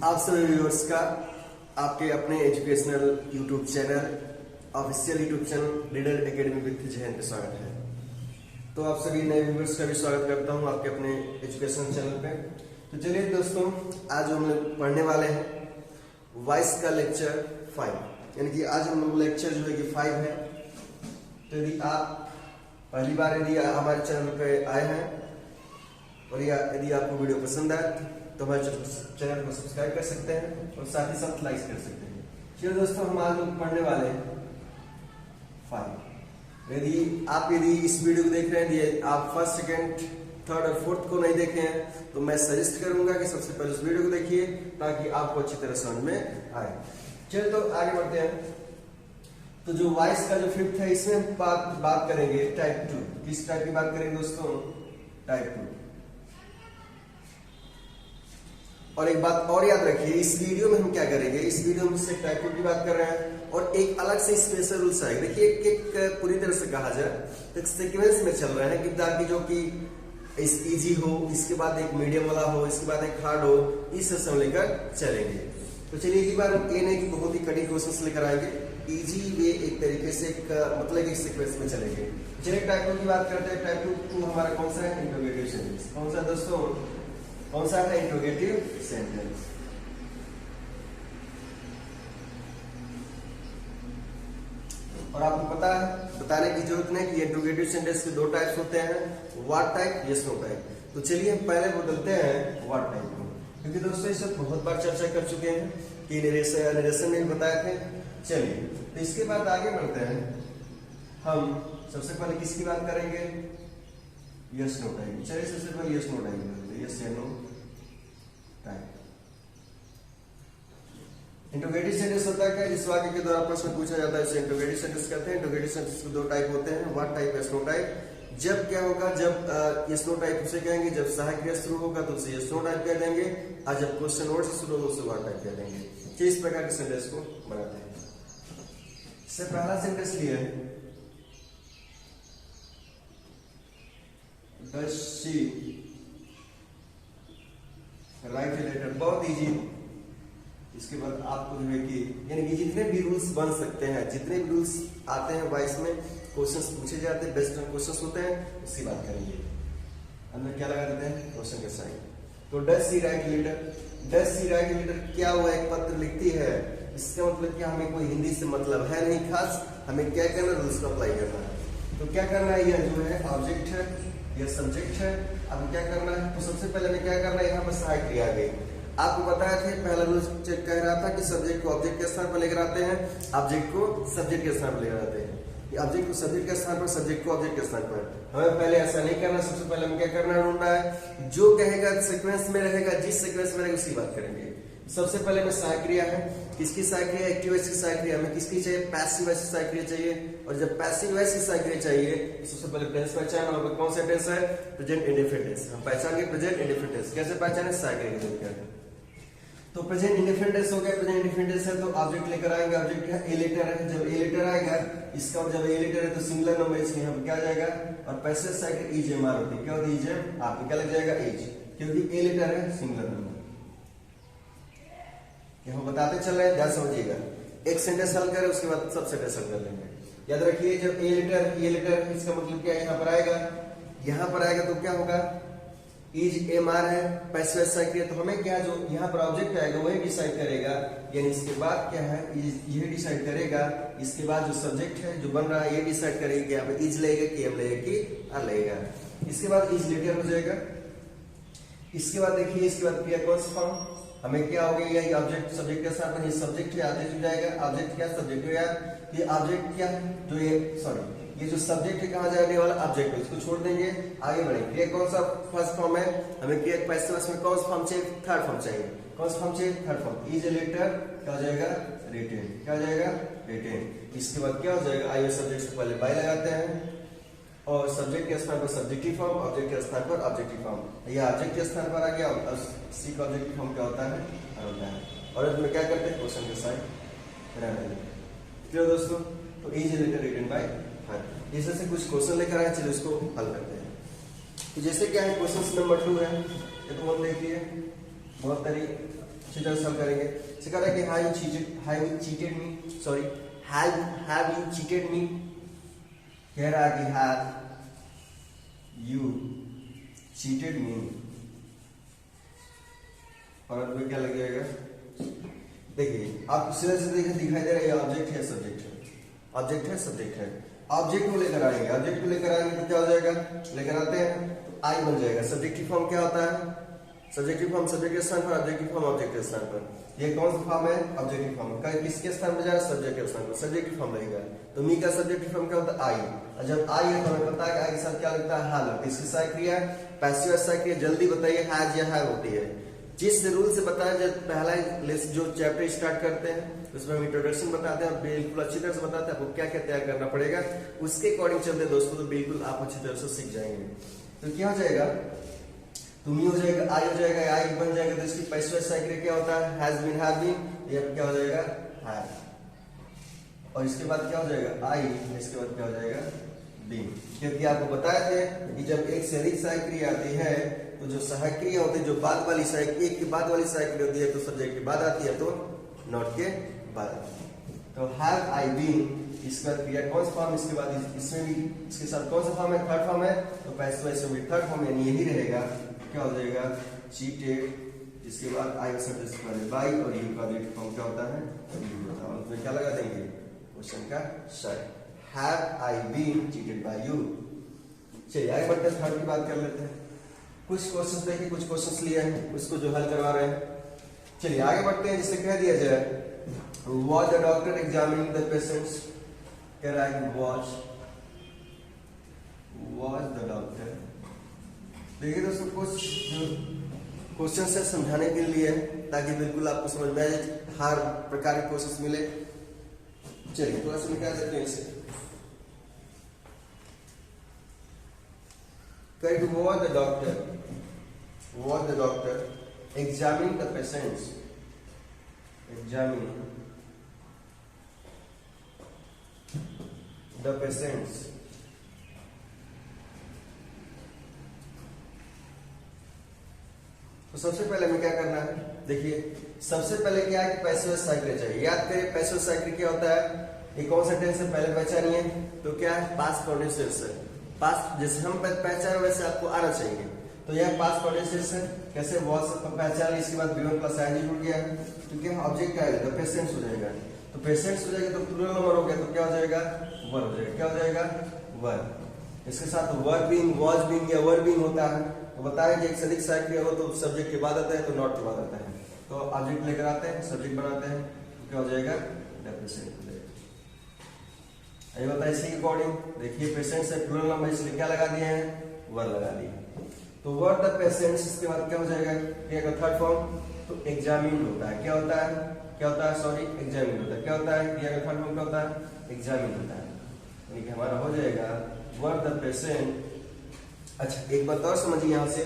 आप सभी व्यूअर्स का आपके अपने educational YouTube channel official YouTube channel reader academy with Jain पे स्वागत है। तो आप सभी नए व्यूअर्स का भी स्वागत करता हूं आपके अपने एजुकेशनल चैनल पे। तो चलिए दोस्तों, आज हम लोग पढ़ने वाले हैं वॉइस का लेक्चर 5, यानी कि आज हम लोग लेक्चर जो है कि 5 है। तो यदि आप पहली बार यदि हमारे चैनल पे आए हैं और यदि आपको वीडियो पसंद आए तो हमारे चैनल को सब्सक्राइब कर सकते हैं और साथ ही साथ लाइक कर सकते हैं। चलिए दोस्तों, हम आज लोग पढ़ने वाले हैं 5। यदि इस वीडियो को देख रहे हैं, यदि आप फर्स्ट, सेकंड, थर्ड और फोर्थ को नहीं देखे हैं तो मैं सजेस्ट करूंगा कि सबसे पहले उस वीडियो को देखिए ताकि आपको अच्छी तरह समझ में आए। चलिए तो आगे बढ़ते हैं। तो जो वॉइस का जो 5th है, इसमें हम बात करेंगे टाइप 2। किस टाइप की बात करेंगे दोस्तों? टाइप 2। और एक बात और याद रखिए, इस वीडियो में हम क्या करेंगे, इस वीडियो में सिर्फ टाइप 2 की बात कर रहे हैं और एक अलग से स्पेशल रूल्स आएगा। देखिए एक पूरी तरह से कहा जाए तो सीक्वेंस में चल रहे हैं कि ताकि जो कि इजी हो, इसके बाद एक मीडियम वाला हो, इसके बाद एक हार्ड हो, इस से हम लेकर चलेंगे। तो चलिए एक बार हम ये नहीं कि बहुत ही कठिन क्वेश्चंस लेकर आएंगे, इजी वे एक तरीके से मतलब एक सीक्वेंस में चलेंगे। चलिए टाइप 2 की बात करते हैं। टाइप 2 हमारा कौन सा है? Interrogative sentence. कौन सा दोस्तों? कौन सा है? Interrogative sentence. और आपको पता है, बताने की जरूरत नहीं कि इंट्रोगेटिव सेंटेंस के 2 टाइप्स होते हैं, what type, yes no type. तो चलिए हम पहले बदलते हैं व्हाट टाइप को, क्योंकि दोस्तों इसे बहुत बार चर्चा कर चुके हैं कि नरेशन में भी बताए थे। चलिए तो इसके बाद आगे बढ़ते हैं। हम सबसे पहले किसकी बात करेंगे? Yes no type. चलिए सबसे पहले यस नो टाइप करते हैं। यस या नो टाइप। इंट्रोगेटिव सेंटेंस होता है क्या? जिस वाक्य के द्वारा प्रश्न पूछा जाता है उसे इंट्रोगेटिव सेंटेंस कहते हैं। इंट्रोगेटिव सेंटेंस के 2 टाइप होते हैं, what type, yes no type. जब क्या होगा, जब यस नो टाइप उसे कहेंगे जब सहायक क्रिया शुरू होगा तो उसे यस नो टाइप कह देंगे, और जब क्वेश्चन वर्ड से शुरू होगा उसे व्हाट टाइप कह देंगे। तो इस प्रकार के सेंटेंस को बनाते हैं। इससे पहला सेंटेंस लिए does she write a letter. बहुत इजी। इसके बाद आपको जो है कि यानी कि जितने भी रूल्स बन सकते हैं, जितने भी रूल्स आते हैं वॉइस में, क्वेश्चंस पूछे जाते हैं, बेस्ड ऑन क्वेश्चंस होते हैं, उसकी बात करेंगे। अंदर क्या लगा देते हैं? क्वेश्चन के साइन। तो does she write letter. Does she write letter क्या हुआ? एक पत्र लिखती है। इसका मतलब क्या? हमें कोई हिंदी से मतलब है नहीं खास, हमें क्या करना, रूल्स को अप्लाई करना है। तो क्या करना है? यह जो है ऑब्जेक्ट है, यह सब्जेक्ट है। अब क्या करना है? तो सबसे पहले हमें क्या करना है, यहाँ पर सहायक क्रिया आ गई। आपको बताया था पहला रूल कह रहा था कि सब्जेक्ट को ऑब्जेक्ट के स्थान पर लेकर आते हैं, ऑब्जेक्ट को सब्जेक्ट के स्थान पर लेकर आते हैं। ऑब्जेक्ट को सब्जेक्ट के स्थान पर, सब्जेक्ट को ऑब्जेक्ट के स्थान पर। हमें पहले ऐसा नहीं करना। सबसे पहले हमें क्या करना, ढूंढना है जो कहेगा सीक्वेंस में रहेगा, जिस सीक्वेंस में रहेगा उसकी बात करेंगे। सबसे पहले में सहायक क्रिया है। किसकी सहायक क्रिया? एक्टिव वॉइस की सहायक क्रिया। हमें किसकी चाहिए? पैसिव वॉइस की सहायक क्रिया चाहिए। और जब पैसिव वॉइस की सहायक क्रिया चाहिए तो सबसे पहले टेंस पहचान होगा। कौन सा टेंस है? Present indefinite tense. हम पहचान के प्रेजेंट इंडेफिनिट टेंस कैसे पहचाने? सहायक क्रिया के द्वारा। तो प्रेजेंट इंडेफिनिट टेंस हो गया। प्रेजेंट इंडेफिनिट टेंस है तो ऑब्जेक्ट लेकर आएंगे। ऑब्जेक्ट क्या? ए लेटर है। जब ए लेटर आएगा, इसका जब ए लेटर है तो सिंगुलर नंबर इसके यहाँ क्या आ जाएगा, और passive side is am are होती है। क्या होती है? आपको क्या लग जाएगा? एज, क्योंकि ए लेटर है, सिंगुलर नंबर। हम बताते चल रहे हैं, ध्यान समझिएगा। एक सेंटेंस हल करें उसके बाद सब सेंटेंस हल कर लेंगे। याद रखिए जब ए लेटर इसका मतलब क्या? यहाँ पर आएगा, यहाँ पर आएगा तो क्या होगा? इज एम आर है, पैसिव साइड क्रिया। तो हमें क्या, जो यहाँ पर ऑब्जेक्ट आएगा वही डिसाइड करेगा, यानी इसके बाद क्या है, ये डिसाइड करेगा। इसके बाद जो सब्जेक्ट है जो बन रहा है ये डिसाइड करेगा कि यहाँ पे इज लेगा कि एम लेगा कि आर लेगा। इसके बाद इज लेटर हो जाएगा। इसके बाद देखिए, इसके बाद क्रिया कौन सा फॉर्म, हमें क्या हो गया, ये ऑब्जेक्ट सब्जेक्ट के साथ में, ये सब्जेक्ट है, ऑब्जेक्ट हो जाएगा। ऑब्जेक्ट क्या? सब्जेक्ट हो यार। ये ऑब्जेक्ट क्या जो ये जो सब्जेक्ट है कहाँ जाने वाला? ऑब्जेक्ट है, इसको छोड़ देंगे, आगे बढ़ेंगे। क्रिया कौन सा फर्स्ट फॉर्म है? हमें क्रिया पैसिव में कौन सा फॉर्म चाहिए? थर्ड फॉर्म चाहिए। कौन सा फॉर्म चाहिए? Third form. Is a letter क्या हो जाएगा? रिटेन। क्या हो जाएगा? रिटेन। इसके बाद क्या हो जाएगा? आइए सब्जेक्ट से पहले बाय लगाते हैं और सब्जेक्ट के स्थान पर सब्जेक्टिव फॉर्म, ऑब्जेक्ट के स्थान पर ऑब्जेक्टिव फॉर्म। यह ऑब्जेक्ट के स्थान पर आ गया और सी का ऑब्जेक्टिव फॉर्म क्या होता है? होता है। और इसमें क्या करते हैं? क्वेश्चन के साइन रहने देते हैं। क्लियर दोस्तों? तो is a letter written by her. जैसे से कुछ क्वेश्चन लेकर आए, चलिए उसको हल करते हैं। तो जैसे क्या है, क्वेश्चन नंबर 2 है, ये तो हम देखिए बहुत सारी अच्छी तरह सॉल्व करेंगे। कह रहा है कि have you cheated me, sorry, have you cheated me, कह रहा है कि have you cheated me, और अब क्या लग जाएगा, देखिए आप सीधे सीधे दिखाई दे रहा है, ऑब्जेक्ट है सब्जेक्ट है, ऑब्जेक्ट है सब्जेक्ट है, ऑब्जेक्ट को लेकर आएंगे, ऑब्जेक्ट को लेकर आएंगे तो क्या हो जाएगा, लेकर आते हैं तो आई बन जाएगा। सब्जेक्टिव फॉर्म क्या होता है, सब्जेक्टिव फॉर्म सब्जेक्ट के स्थान पर, ऑब्जेक्टिव फॉर्म ऑब्जेक्ट के स्थान पर। ये कौन सा फॉर्म है, ऑब्जेक्टिव फॉर्म, किसके स्थान पर जा रहा है, सब्जेक्ट के स्थान पर, सब्जेक्टिव फॉर्म रहेगा। तो मी का सब्जेक्टिव फॉर्म क्या होता है, आई, और जब आई है तो हमें पता है कि आई के साथ क्या लगता है, हैव लगता है। इसकी सहायक क्रिया पैसिव सहायक क्रिया, जल्दी बताइए, हैज या हैव होती है। जिस रूल से बताया, जब पहला जो चैप्टर स्टार्ट करते हैं उसमें हम इंट्रोडक्शन बताते हैं और बिल्कुल अच्छी तरह से बताते हैं आपको क्या क्या तैयार करना पड़ेगा, उसके अकॉर्डिंग चलते दोस्तों, तो बिल्कुल आप अच्छी तरह से सीख जाएंगे। तो क्या हो जाएगा, तुम ही हो जाएगा, आई हो जाएगा, आई बन जाएगा, तो इसकी पैसिव सहायक क्या होता है, हैज बीन, हैव बीन, ये क्या हो जाएगा, हैव, और इसके बाद क्या हो जाएगा, आई, इसके बाद क्या हो जाएगा, बीन। क्योंकि आपको बताया थे कि जब एक से अधिक सहायक क्रिया आती है तो जो सहायक क्रिया होती है, जो बाद वाली सहायक, एक के बाद वाली सहायक क्रिया होती है तो सब्जेक्ट के बाद आती है, तो नॉट के बाद आती है। तो हैव आई बीन, इसका क्रिया कौन सा फॉर्म, इसके बाद इसमें भी इसके साथ कौन सा फॉर्म है, थर्ड फॉर्म है, तो पैसिव इसमें भी थर्ड फॉर्म यानी यही रहेगा, क्या हो जाएगा, चीटेड, इसके बाद आई सब्जेक्ट वाले बाई, और यू का फॉर्म क्या होता है, यू होता है। उसमें क्या लगा देंगे, क्वेश्चन का शायद, have I been cheated by you. चलिए आगे बढ़ते हैं, थर्ड की बात कर लेते हैं। कुछ क्वेश्चंस देखिए, कुछ क्वेश्चंस लिए हैं, उसको जो हल करवा रहे हैं। चलिए आगे बढ़ते हैं, जिससे कह दिया जाए was the doctor examining the patients, कह रहा है कि was the doctor। देखिए दोस्तों, कुछ जो क्वेश्चन है समझाने के लिए, ताकि बिल्कुल आपको समझ में आए, हर प्रकार के क्वेश्चन मिले। चलिए थोड़ा सा निकाल देते हैं इसे। was the doctor examining the patients, examining the patients, तो सबसे पहले हमें क्या करना है, देखिए सबसे पहले क्या है कि पैसिव साइकिल चाहिए। याद करिए पैसिव साइकिल क्या होता है, ये कौन सा टेंस है पहले पहचानिए, तो क्या है, पास्ट कंटीन्यूअस है। पास्ट जैसे हम पहचान वैसे आपको आना चाहिए। तो यह पास्ट कंटीन्यूअस है, कैसे वॉज पहचान, इसके बाद B1 प्लस आईएनजी जुड़ गया, तो क्या ऑब्जेक्ट क्या आएगा, पेशेंट्स हो जाएगा। तो पेशेंट्स हो जाएगा तो प्लूरल नंबर हो गया, तो क्या हो जाएगा, वर हो जाएगा, क्या हो जाएगा, वर। इसके साथ वर बीइंग, वॉज बीइंग या वर बीइंग होता है, तो बताया कि एक से अधिक सहायक क्रिया हो तो सब्जेक्ट के बाद आता है, तो नॉट के बाद आता है। तो ऑब्जेक्ट लेकर आते हैं, सब्जेक्ट बनाते हैं, तो क्या हो जाएगा, पेशेंट हो जाएगा। ये बताया इसी के अकॉर्डिंग, देखिए पेशेंट से प्लूरल नंबर इसलिए क्या लगा दिए हैं, वर लगा दिए। तो वर द पेशेंट्स, इसके बाद क्या हो जाएगा, क्रिया का थर्ड फॉर्म, तो एग्जामिन होता है, क्या होता है, क्या होता है, सॉरी एग्जामिन होता है, क्या होता है, क्रिया का थर्ड फॉर्म क्या होता है, एग्जामिन होता है। यानी कि हमारा हो जाएगा वर द पेशेंट। अच्छा एक बात और समझिए, यहाँ से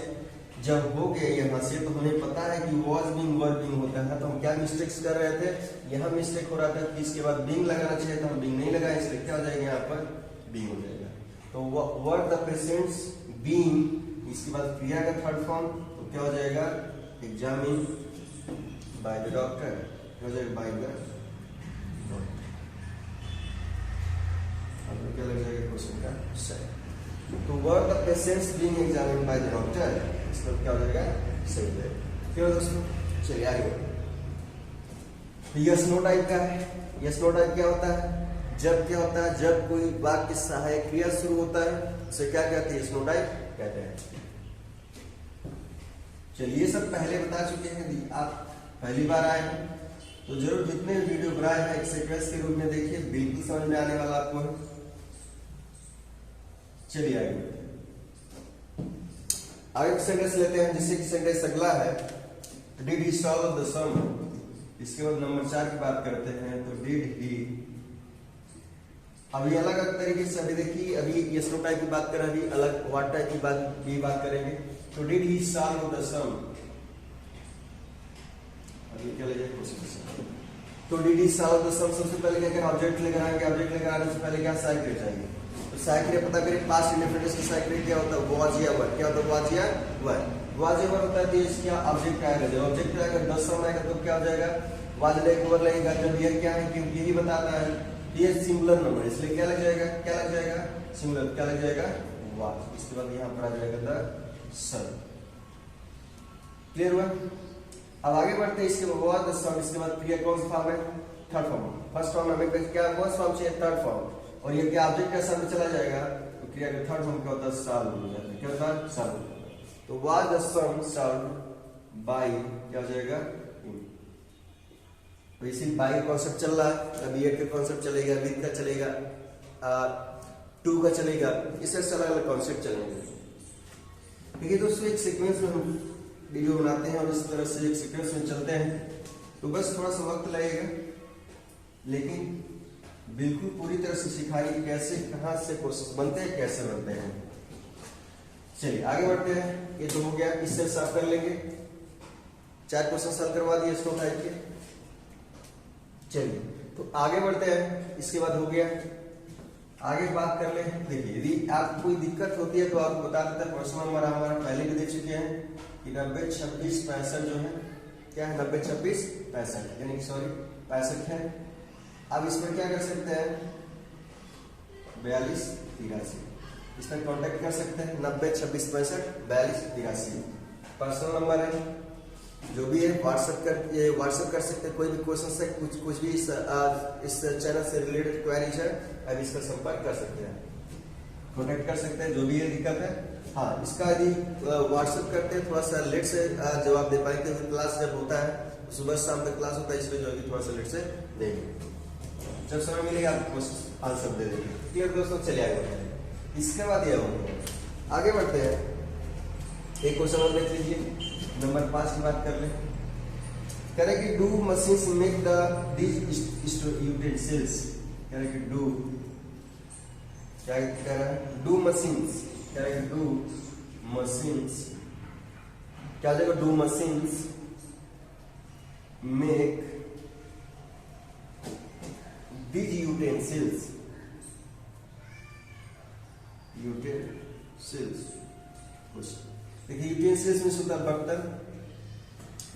जब हो गया यहाँ से, तो हमें पता है कि वॉज बीइंग वर बीइंग होता है, तो हम क्या मिस्टेक्स कर रहे थे, यहाँ मिस्टेक हो रहा था कि इसके बाद बीइंग लगाना चाहिए था, हम बीइंग नहीं लगाए, इसलिए क्या हो जाएगा, यहाँ पर बीइंग हो जाएगा। तो वर द पेशेंट्स बीइंग, इसके बाद क्रिया का थर्ड फॉर्म, तो क्या हो जाएगा, एग्जामिन बाय द डॉक्टर, क्या हो जाएगा, बाय द डॉक्टर। क्या लग जाएगा क्वेश्चन का सही। तो were the patients being examined by the doctor, इसका क्या हो जाएगा, सही है। क्यों दोस्तों, चलिए आगे। यस नो टाइप का है। यस नो टाइप क्या होता है, जब क्या होता है, जब कोई वाक्य सहायक क्रिया शुरू होता है उसे क्या कहते हैं, यस नो टाइप कहते हैं। चलिए सब पहले बता चुके हैं, यदि आप पहली बार आए हैं तो जरूर जितने वीडियो बनाए हैं एक सीक्वेंस के रूप में देखिए, बिल्कुल समझ में आने वाला आपको है। चलिए आगे सेंटेंस लेते हैं, जिससे कि सेंटेंस अगला है, डिड ही सॉल्व द सम। इसके बाद नंबर 4 की बात करते हैं, तो डिड ही, अभी अलग अलग तरीके से, अभी देखिए अभी यस नो टाइप की बात करें, अभी अलग व्हाट टाइप की बात करेंगे। तो डिड ही सॉल्व द सम, अभी क्या लेंगे क्वेश्चन। तो डिड ही सॉल्व द सम, सबसे पहले क्या करें, ऑब्जेक्ट लेकर आएंगे, ऑब्जेक्ट लेकर आने से पहले क्या सहायक क्रिया चाहिए, तो साइक्रिया पता करें, पास्ट इंडेफिनिट टेंस साइक्रिया क्या होता है, वाज या वर। क्या होता है, वाज या वर। वाज या वर होता है तो इसका ऑब्जेक्ट आएगा, जब ऑब्जेक्ट आएगा डज सम आएगा तो क्या हो जाएगा, वाज लगेगा वर लगेगा। जब ये क्या है, क्योंकि यही बताता है ये सिंगुलर नंबर, इसलिए क्या लग जाएगा, क्या लग जाएगा, सिंगुलर, क्या लग जाएगा, वाज। इसके बाद यहाँ पर आ जाएगा द सन। क्लियर हुआ। अब आगे बढ़ते हैं, इसके बाद द सन, इसके बाद क्रिया कौन सा फॉर्म है, थर्ड फॉर्म। फर्स्ट फॉर्म हमें क्या कौन सा फॉर्म चाहिए, थर्ड फॉर्म। और ये क्या ऑब्जेक्ट का सन में चला जाएगा तो क्रिया का थर्ड फॉर्म क्या होता है, सॉल्व हो जाता है। क्या होता है, सॉल्व। तो was the sum solve by, क्या हो जाएगा, तो इसी बाई कॉन्सेप्ट चल रहा है। अभी एट का कॉन्सेप्ट चलेगा, विद का चलेगा, टू का चलेगा, इस तरह से अलग अलग कॉन्सेप्ट चलेंगे। ठीक है दोस्तों, एक सीक्वेंस में हम वीडियो बनाते हैं और इस तरह से एक सीक्वेंस में चलते हैं, तो बस थोड़ा सा वक्त लगेगा, लेकिन बिल्कुल पूरी तरह से सिखाएंगे कैसे, कहाँ से क्वेश्चन बनते हैं, कैसे बनते हैं। चलिए आगे बढ़ते हैं। ये तो हो गया, इससे सॉल्व कर लेंगे। 4 क्वेश्चन सॉल्व करवा दिए इसको टाइप के। चलिए तो आगे बढ़ते हैं। इसके बाद हो गया, आगे बात कर ले। देखिए यदि आपको कोई दिक्कत होती है तो आप बता देते हैं। प्रश्न नंबर हमारा पहले भी देख चुके हैं कि 90 26 65 जो है, क्या है 90 26 65, यानी कि सॉरी 65 है। अब इसमें क्या कर सकते हैं, 42 83, इसमें कांटेक्ट कर सकते हैं। 90 26 65 42 83 पर्सनल नंबर है, जो भी है व्हाट्सएप कर सकते हैं। कोई भी क्वेश्चन से कुछ भी इस चैनल से रिलेटेड क्वेरीज है, अब इसका संपर्क कर सकते हैं, कॉन्टेक्ट कर सकते हैं, जो भी है दिक्कत है। हाँ, इसका यदि व्हाट्सएप करते हैं थोड़ा सा लेट से जवाब दे पाएंगे, क्योंकि क्लास जब होता है सुबह शाम तक क्लास होता है, इसलिए जो है थोड़ा सा लेट से देंगे। जब समय मिलेगा आपको आंसर दे देंगे। क्लियर दोस्तों, चलिए आगे बढ़ते हैं। इसके बाद यह होगा, आगे बढ़ते हैं। एक क्वेश्चन और देख लीजिए, नंबर 5 की बात कर ले। कह रहे कि do machines make the these utensils। कह रहे कि डू, क्या कह रहा है, डू मशीन्स, कह रहे कि डू मशीन्स, क्या हो जाएगा, do machines make these utensils, देखिए यूटेंसिल्स में होता है बर्तन,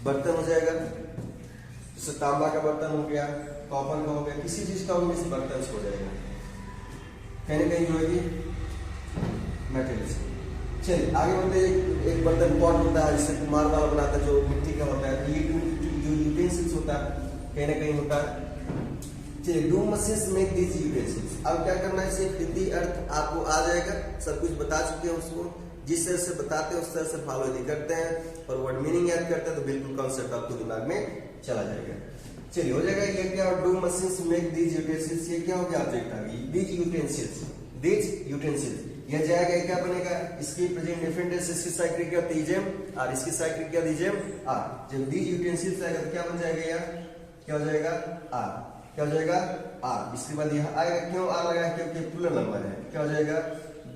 बर्तन हो जाएगा, जैसे तांबा का बर्तन हो गया, कॉपर का हो गया, किसी चीज का हो गया, बर्तन हो जाएगा, कहीं ना कहीं जो है कि मेटेरियल्स। चलिए आगे बढ़ते हैं। एक बर्तन पॉट होता है जिससे कुम्हार वाला बनाता है, जो मिट्टी का होता है, ये जो यूटेंसिल्स होता है कहीं ना कहीं होता है। चलिए, do machines make these utensils. अब क्या करना है, सिर्फ हिंदी अर्थ आपको आ जाएगा, सब कुछ बता चुके हैं उसको, जिस तरह से बताते हैं उस तरह से फॉलो यदि करते हैं और वर्ड मीनिंग याद करते हैं तो बिल्कुल कॉन्सेप्ट आपको दिमाग में चला जाएगा। चलिए हो जाएगा। ये क्या, do machines make these utensils, ये क्या हो गया, ऑब्जेक्ट आ गई, दीज यूटेंसिल्स, दीज यूटेंसिल्स। यह जाएगा, क्या बनेगा, इसकी प्रेजेंट डिफरेंट टेंस, इसकी साइक्लिक क्या दीजेम और इसकी साइक्लिक क्या दीजेम आ। जब दीज यूटेंसिल्स आएगा तो क्या बन जाएगा, यार क्या हो जाएगा, आ, क्या हो जाएगा, आ। इसके बाद यह आएगा, क्यों आ लगा है, क्योंकि प्लूरल नंबर है, क्या हो जाएगा,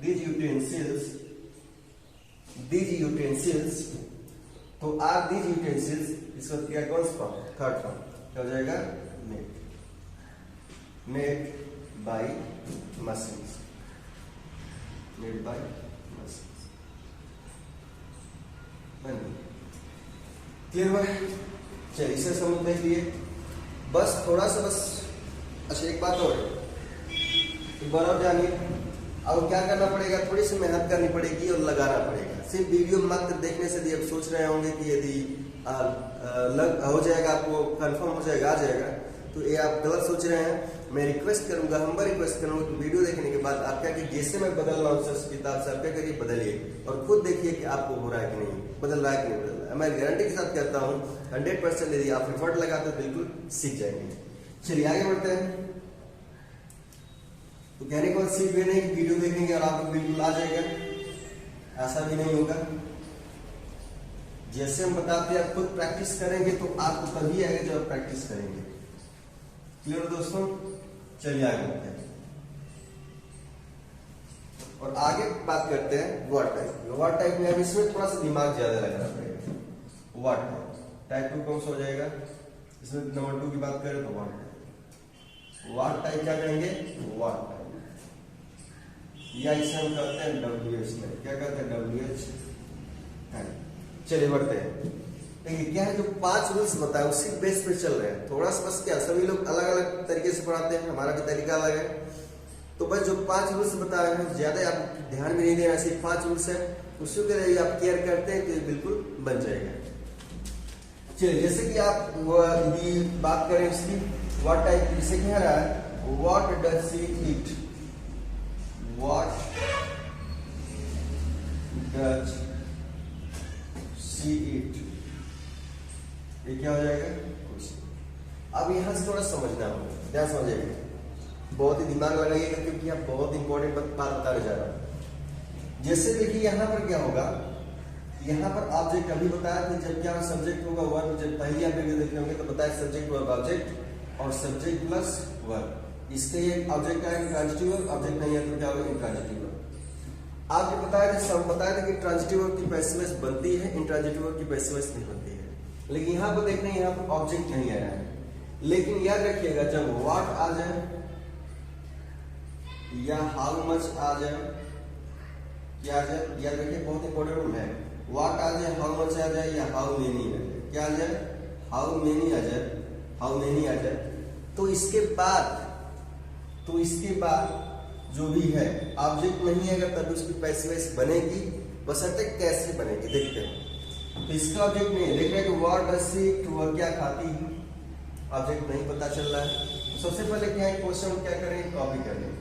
दीज यूटेंसिल्स, दीज यूटेंसिल्स। तो आर दीज यूटेंसिल्स, इसका क्या कौन सा फॉर्म, थर्ड फॉर्म, क्या हो जाएगा, made, made by machines, made by machines. Clear हुआ। चलिए इसे समझने के लिए बस थोड़ा सा, बस अच्छा एक बात और, एक बार और जानिए। अब क्या करना पड़ेगा, थोड़ी सी मेहनत करनी पड़ेगी और लगाना पड़ेगा। सिर्फ वीडियो मत देखने से आप सोच रहे होंगे कि यदि हो जाएगा, आपको कंफर्म हो जाएगा, आ जाएगा, तो ये आप गलत सोच रहे हैं। मैं रिक्वेस्ट करूंगा, हम रिक्वेस्ट करूंगा कि वीडियो देखने के बाद आप क्या कि जैसे मैं बदल रहा हूँ सर किताब से, आप क्या करिए, बदलिए और खुद देखिए कि आपको हो रहा है कि नहीं, बदल रहा है कि नहीं बदल रहा है। मैं गारंटी के साथ कहता हूँ 100% यदि आप एफर्ट लगाते तो बिल्कुल सीख जाएंगे। चलिए आगे बढ़ते हैं। तो कहने को सीख भी नहीं, वीडियो देखेंगे और आपको बिल्कुल आ जाएगा, ऐसा भी नहीं होगा। जैसे हम बताते हैं, आप खुद प्रैक्टिस करेंगे तो आपको तभी आएगा जब आप प्रैक्टिस करेंगे। क्लियर दोस्तों, चलिए आगे बढ़ते हैं और आगे बात करते हैं वर्ड टाइप। वर्ड टाइप में हम इसमें थोड़ा सा दिमाग ज्यादा लगाना पड़ेगा। वर्ड टाइप 2 कौन सा हो जाएगा, इसमें नंबर 2 की बात करें तो वर्ड टाइप क्या करेंगे, वर्ड टाइप। या इसे हम कहते हैं WH टाइप। क्या कहते हैं? WH type. चलिए बढ़ते हैं। देखिए क्या है, जो 5 रूल्स बताए उसी बेस पे चल रहे हैं। थोड़ा सा बस क्या, सभी लोग अलग अलग तरीके से पढ़ाते हैं, हमारा भी तरीका अलग है। तो बस जो 5 रूल्स बताए हैं, ज्यादा आप ध्यान भी नहीं देना, सिर्फ 5 रूल्स है, उसी के लिए आप केयर करते हैं तो ये बिल्कुल बन जाएगा। चलिए जैसे कि आप यदि बात करें इसकी, व्हाट टाइप, जैसे कह रहा है what does she eat, what does she eat, ये क्या हो जाएगा? क्वेश्चन। अब यहां से थोड़ा समझना होगा, क्या समझेगा, बहुत ही दिमाग लगाइएगा क्योंकि आप बहुत इंपॉर्टेंट बात बताने जा रहा हूं। जैसे देखिए यहां पर क्या होगा, यहां पर ऑब्जेक्ट अभी बताया कि जब क्या सब्जेक्ट होगा वर्ब, जब पहले आप वीडियो देखे होंगे तो बताया सब्जेक्ट वर्ब ऑब्जेक्ट और सब्जेक्ट प्लस वर्ब। इसके ये ऑब्जेक्ट का इंट्रांजिटिव वर्ब, ऑब्जेक्ट नहीं है तो क्या होगा? Intransitive verb. आपको बताया था, सब बताया था कि ट्रांजिटिव वर्ब की पैसिव वॉइस बनती है, इंट्रांजिटिव वर्ब की पैसिव वॉइस नहीं बनती है। लेकिन यहां पर देख रहे हैं, यहां पर ऑब्जेक्ट नहीं आया है। लेकिन याद रखिएगा जब व्हाट आ जाए या हाउ मच आ जाए, क्या आ जाए, याद रखिए बहुत इंपॉर्टेंट रूल है। व्हाट आ जाए, हाउ मच आ जाए या हाउ मेनी आ जाए, क्या आ जाए? हाउ मेनी आ जाए, हाउ मेनी आ जाए, तो इसके बाद जो भी है ऑब्जेक्ट नहीं है अगर तभी उसकी पैसिव वॉइस बनेगी। बशर्ते कैसे बनेगी देखते हैं। तो इसका ऑब्जेक्ट नहीं है, देख रहे हैं कि व्हाट डज शी ईट, वह क्या खाती है, ऑब्जेक्ट नहीं पता चल रहा है। तो सबसे पहले क्या है, क्वेश्चन क्या करेंगे? कॉपी कर लेंगे।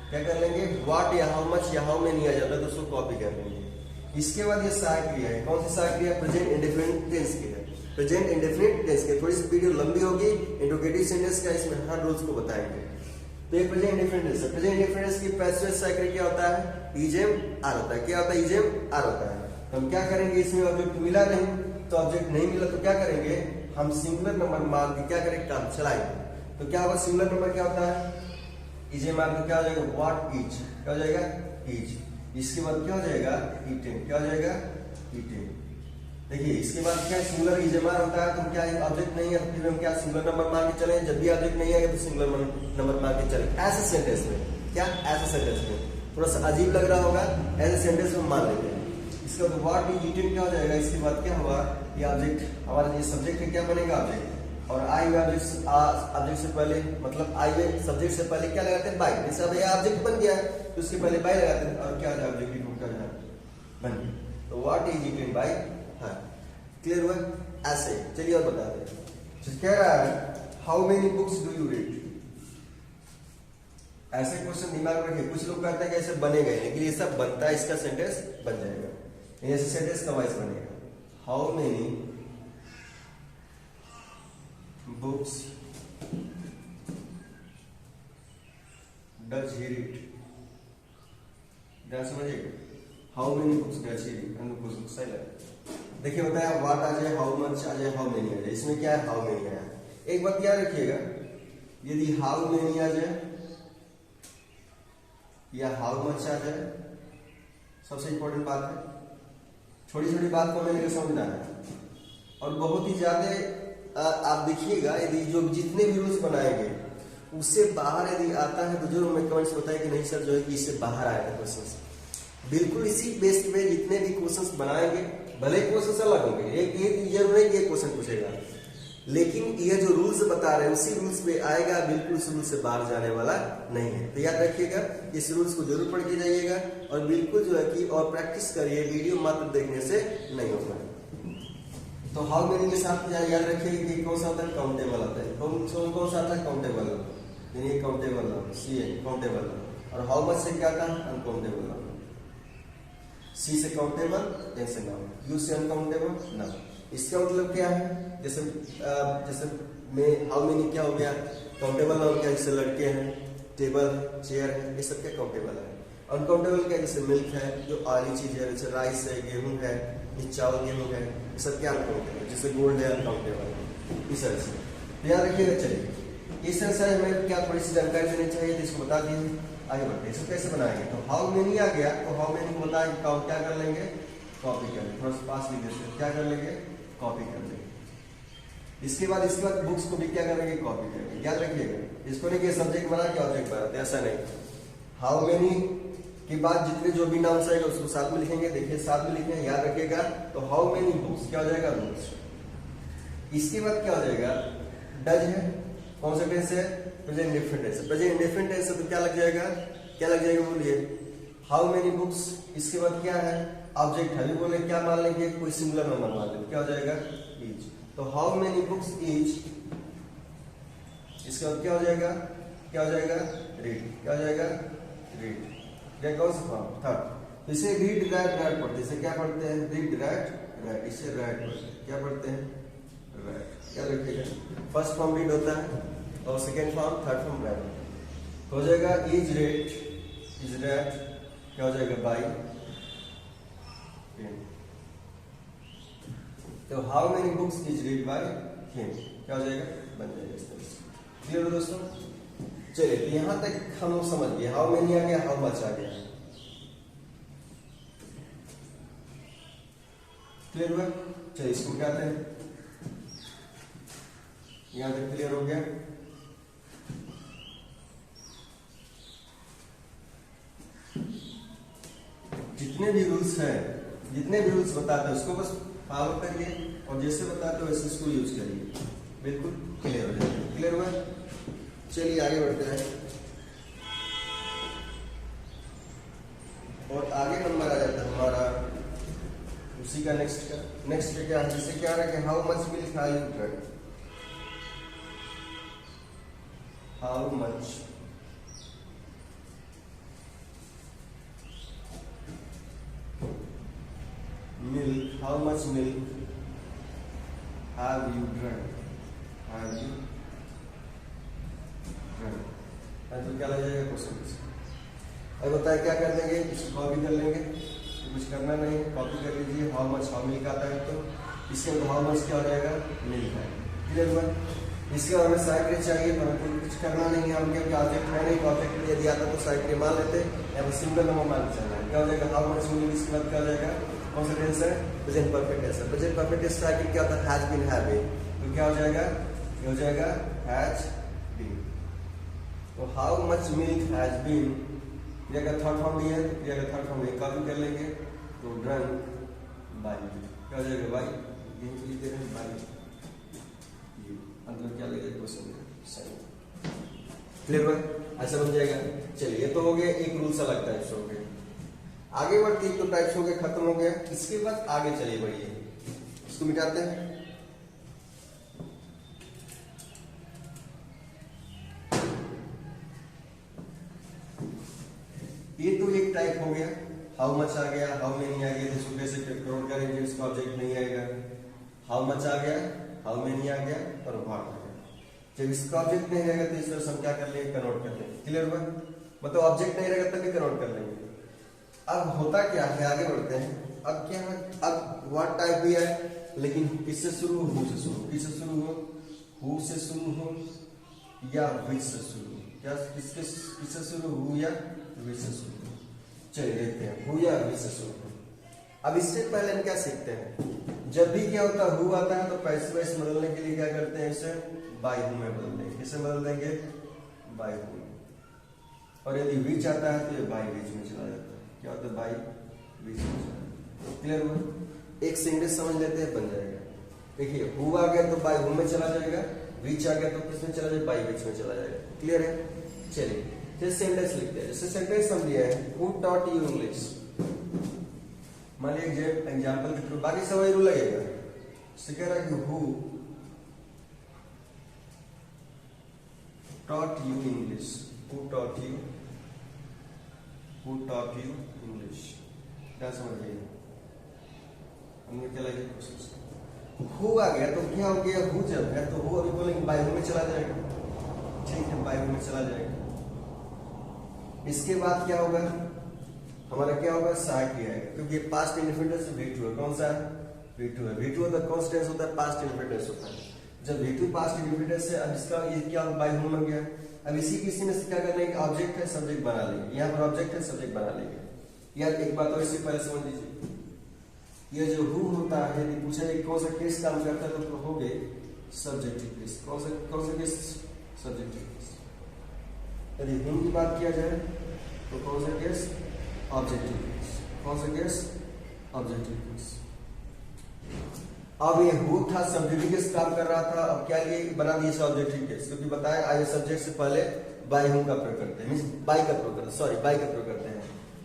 क्या कर लेंगे? व्हाट या हाउ मच या हाउ मेनी आ जाता है तो उसको कॉपी कर लेंगे। इसके बाद ये सहायक क्रिया है, कौन सी सहायक क्रिया? प्रेजेंट इंडेफिनिट टेंस की है, प्रेजेंट इंडेफिनिट टेंस की। थोड़ी सी वीडियो लंबी होगी, इंट्रोगेटिव सेंटेंस का, इसमें हर रूल्स को बताएंगे। तो ये प्रेजेंट इंडेफिनिट टेंस है। प्रेजेंट इंडेफिनिट टेंस की पैसिव सहायक क्रिया क्या होता है? इजेम आर होता है। क्या होता है? इजेम आर होता है। तो हम क्या करेंगे, इसमें ऑब्जेक्ट मिला नहीं तो ऑब्जेक्ट नहीं मिला तो क्या करेंगे, हम सिंगुलर नंबर मान के क्या करेंगे, काम चलाएंगे। तो क्या होगा, सिंगुलर नंबर क्या होता है? इजेम आर तो क्या हो जाएगा? व्हाट इज, क्या हो जाएगा? इज। इसके बाद क्या हो जाएगा? ईटेन, क्या हो जाएगा? ईटेन। देखिए इसके बाद क्या सिंगुलर इजेमार होता है, तो क्या ऑब्जेक्ट नहीं है तो फिर हम क्या सिंगुलर नंबर मान के चले, जब भी ऑब्जेक्ट नहीं आएगा तो सिंगुलर नंबर मान के चले। ऐसे सेंटेंस में क्या, ऐसे सेंटेंस में थोड़ा सा अजीब लग रहा होगा, ऐसे सेंटेंस में मान लेते हैं। इसके बाद व्हाट इज ईटेन क्या हो जाएगा? इसके बाद क्या हुआ, ये ऑब्जेक्ट हमारा ये सब्जेक्ट है, क्या बनेगा? ऑब्जेक्ट। और आई ऑब्जेक्ट से पहले, मतलब आई सब्जेक्ट से पहले क्या लगाते हैं? बाय। जैसे अब ये ऑब्जेक्ट बन गया है तो उसके पहले बाय लगाते हैं और क्या ऑब्जेक्ट बन गया। तो what is eaten bye her. Clear हुआ? ऐसे चलिए और बता दें। कह रहा है how many books do you read. ऐसे क्वेश्चन दिमाग में रखिए। कुछ लोग कहते हैं कि ऐसे बनेगा, लेकिन ये सब बनता है, इसका सेंटेंस बन जाएगा। ऐसे सेंटेंस का वाइस बनेगा, how many books does he read. ध्यान समझिएगा, how many books does he read. सही लगा। देखिए बताया व्हाट आ जाए, हाउ मच आ जाए, हाउ मेनी आ जाए। इसमें क्या है? हाउ मेनी आया। एक बात याद रखिएगा, यदि हाउ मेनी आ जाए या हाउ मच आ जाए, सबसे इंपॉर्टेंट बात है, छोटी छोटी बात को हमें लेकर समझना है। और बहुत ही ज्यादा आप देखिएगा, यदि जो जितने भी रूल्स बनाएंगे उससे बाहर यदि आता है तो जरूर हमें कमेंट्स बताएं कि नहीं सर जो है कि इससे बाहर आया था क्वेश्चन। बिल्कुल इसी बेस्ड में जितने भी क्वेश्चंस बनाएंगे, भले क्वेश्चंस अलग होंगे, एक ये जरूर नहीं कि एक क्वेश्चन पूछेगा, लेकिन ये जो रूल्स बता रहे हैं उसी रूल्स पे आएगा, बिल्कुल उस रूल से बाहर जाने वाला नहीं है। तो याद रखिएगा, इस रूल्स को जरूर पढ़ के जाइएगा और बिल्कुल जो है कि और प्रैक्टिस करिए, वीडियो मात्र देखने से नहीं होगा। तो हाउ मेनी के साथ याद रखिएगा कि कौन सा होता है? काउंटेबल आता है। कौन सा आता है? काउंटेबल, यानी काउंटेबल सी है काउंटेबल। और हाउ मच से क्या था? अनकाउंटेबल। सी से काउंटेबल, एन से नाउन, यू से अनकाउंटेबल नाउन। इसका मतलब क्या है? जैसे में हाउ मेनी क्या हो गया? काउंटेबल नाउन क्या? जैसे लड़के हैं, टेबल, चेयर है, ये सब क्या काउंटेबल है। अनकाउंटेबल क्या? जैसे मिल्क है, जो ऑयली चीज है, जैसे राइस है, गेहूं है, चावल गेहूं है, ये सब क्या अनकाउंटेबल। जैसे गोल्ड है अनकाउंटेबल, इस तरह से याद रखिएगा। चलिए इस तरह से हमें क्या थोड़ी सी जानकारी देनी चाहिए, तो इसको बता दीजिए, आगे बढ़ते हैं। इसको कैसे बनाएंगे? तो हाउ मेनी आ गया तो हाउ मेनी को बताएंगे, क्या कर लेंगे? कॉपी कर लेंगे। थोड़ा सा पास लिख देते हैं, क्या कर लेंगे? कॉपी कर लेंगे। इसके बाद बुक्स को भी क्या करेंगे? कॉपी करेंगे। याद रखिएगा, इसको नहीं कि सब्जेक्ट बना के ऑब्जेक्ट बनाते, ऐसा नहीं। हाउ मेनी के बाद जितने जो भी नाउन्स आएगा उसको साथ में लिखेंगे। देखिए साथ में लिखे हैं, याद रखिएगा। तो हाउ मेनी बुक्स क्या हो जाएगा, बुक्स। इसके बाद क्या हो जाएगा, डज है, कौन सा टेंस है, present indefinite tense. Present indefinite tense है तो क्या लग जाएगा, क्या लग जाएगा बोलिए, हाउ मेनी बुक्स। इसके बाद क्या है, ऑब्जेक्ट है, अभी बोले क्या मान लेंगे, कोई सिंगुलर नंबर मान लेंगे, क्या हो जाएगा, ईच। तो हाउ मेनी बुक्स ईच। इसके बाद क्या हो जाएगा, क्या हो जाएगा, रीड। क्या हो जाएगा, रीड। क्या कौन सा फॉर्म, थर्ड। इसे रीड राइट राइट पढ़ते हैं, इसे क्या पढ़ते हैं, रीड राइट राइट, इसे राइट पढ़ते हैं, क्या पढ़ते हैं, राइट। क्या रखिएगा, फर्स्ट फॉर्म रीड होता है और second form, third form right हो जाएगा। इज रेड, इज रेड, क्या हो जाएगा, बाई। तो how many books is read by him, क्या हो जाएगा, बन जाएगा इस तरह से। क्लियर हो दोस्तों। चलिए तो यहां तक हम लोग समझ गए, हाउ मेनी आ गया, हाउ मच आ गया। क्लियर हुआ। चलिए इसको क्या कहते हैं, यहां तक क्लियर हो गया। जितने भी रूल्स हैं, जितने भी रूल्स बताते हैं उसको बस फॉलो करिए और जैसे बताते हो वैसे इसको यूज करिए, बिल्कुल क्लियर हो जाएगा। क्लियर हुआ। चलिए आगे बढ़ते हैं और आगे नंबर आ जाता है हमारा उसी का नेक्स्ट क्या है, जैसे क्या रखे, how much milk have you drunk. How much milk, how much milk have you drunk, have you drunk। तो क्या लग जाएगा क्वेश्चन। अब बताए क्या कर देंगे, इसको कॉपी कर लेंगे, तो कुछ करना नहीं है, कॉपी कर लीजिए। हाउ मच, हाउ मिल्क आता है तो इसके अंदर हाउ मच क्या हो जाएगा, मिल्क है। क्लियर हुआ। इसके बाद हमें साइड चाहिए तो हमको कुछ करना नहीं है, हम क्योंकि ऑब्जेक्ट है नहीं, ऑब्जेक्ट यदि आता तो साइड मान लेते या फिर सिंगल नंबर मान के चलना है। क्या हो जाएगा, हाउ मच मिल्क। इसके बाद क्या हो जाएगा, कौन सा टेंस है, प्रेजेंट परफेक्ट टेंस है। प्रेजेंट परफेक्ट टेंस का क्या होता है, हैज बीन, हैव बीन। तो क्या हो जाएगा, ये हो जाएगा हैज बीन। तो how much milk has been, क्रिया का थर्ड फॉर्म भी है, क्रिया का थर्ड फॉर्म कॉपी कर लेंगे तो ड्रंक बाई, क्या हो जाएगा, बाई। ये लिख दे रहे हैं बाई, अंत में क्या लगेगा, क्वेश्चन सही। क्लियर हुआ, ऐसा बन जाएगा। चलिए ये तो हो गया एक रूल सा लगता है, हो गया। आगे बढ़ते एक तो टाइप्स हो गए, खत्म हो गया। इसके बाद आगे चलिए बढ़िए, इसको मिटाते हैं। ये तो एक टाइप हो गया, हाउ मच आ गया, हाउ मेनी आ गया, इसको कैसे कन्वर्ट करेंगे, इसका ऑब्जेक्ट नहीं आएगा। हाउ मच आ गया, हाउ मेनी आ गया और व्हाट आ गया। जब इसका ऑब्जेक्ट नहीं रहेगा तो इस तरह से हम क्या कर लेंगे, कन्वर्ट कर लेंगे। क्लियर हुआ, मतलब ऑब्जेक्ट नहीं रहेगा तब भी कन्वर्ट कर लेंगे। अब होता क्या है, आगे बढ़ते हैं। अब क्या है, अब व्हाट टाइप भी है, लेकिन किससे शुरू हो, हु से शुरू। किससे शुरू हो, हु से शुरू हो या विच से शुरू हो, क्या किससे शुरू, हु या विच से शुरू हो। चलिए देखते हैं, हु या विच से शुरू हो। अब इससे पहले हम क्या सीखते हैं, जब भी क्या होता है, हु आता है तो पैसे वैसे बदलने के लिए क्या करते हैं, इसे बाय हु में बदल देंगे। किससे बदल देंगे, बाय हु। और यदि विच आता है तो ये बाय विच में चला जाता है। क्या होता है, बाई विच में चला। क्लियर हुआ, एक सेंटेंस समझ लेते हैं, बन जाएगा। देखिए हु आ गया तो बाय हु में चला जाएगा, विच आ गया तो किस में चला जाएगा, बाय विच में चला जाएगा। क्लियर है। चलिए जैसे सेंटेंस लिखते हैं, जैसे सेंटेंस हम लिया है, हु टॉट यू इंग्लिश। मान लीजिए एग्जाम्पल के थ्रू, बाकी सब वही रूल लगेगा। कह रहा है कि who taught you English, who taught you, who taught you English. क्या समझ गए, हमने क्या लगे क्वेश्चन। हु आ गया तो क्या हो गया, हु जब है तो हु अभी बोलेंगे बाय हु में चला जाएगा। ठीक है, बाय हु में चला जाएगा। इसके बाद क्या होगा, हमारा क्या होगा, सहायक आएगा, क्योंकि ये पास्ट इंडिफिनिट से V2 है। कौन सा है, V2 है। V2 होता है कॉन्स्टेंस होता है, पास्ट इंडिफिनिट होता है। जब V2 पास्ट इंडिफिनिट से, अब इसका ये क्या बाय हु बन गया। अब इसी किसी में से क्या करना है, ऑब्जेक्ट है सब्जेक्ट बना लेंगे। यहाँ पर ऑब्जेक्ट है सब्जेक्ट बना लेंगे। यार एक बात और इससे पहले समझ लीजिए, ये जो हु होता है, यदि पूछे कौन सा केस काम करता है तो हो गए सब्जेक्टिव केस। कौन सा केस, सब्जेक्टिव केस। यदि हिम की बात किया जाए तो कौन सा केस? Objective case. कौन सा केस? Objective case. अब ये हु था सब्जेक्टिव केस काम कर रहा था, अब क्या लिए बना दिए ऑब्जेक्टिव केस, क्योंकि बताया आगे सब्जेक्ट से पहले बाय हुम का प्रयोग करते हैं, मींस बाय का प्रयोग करते हैं, सॉरी बाय का प्रयोग करते हैं।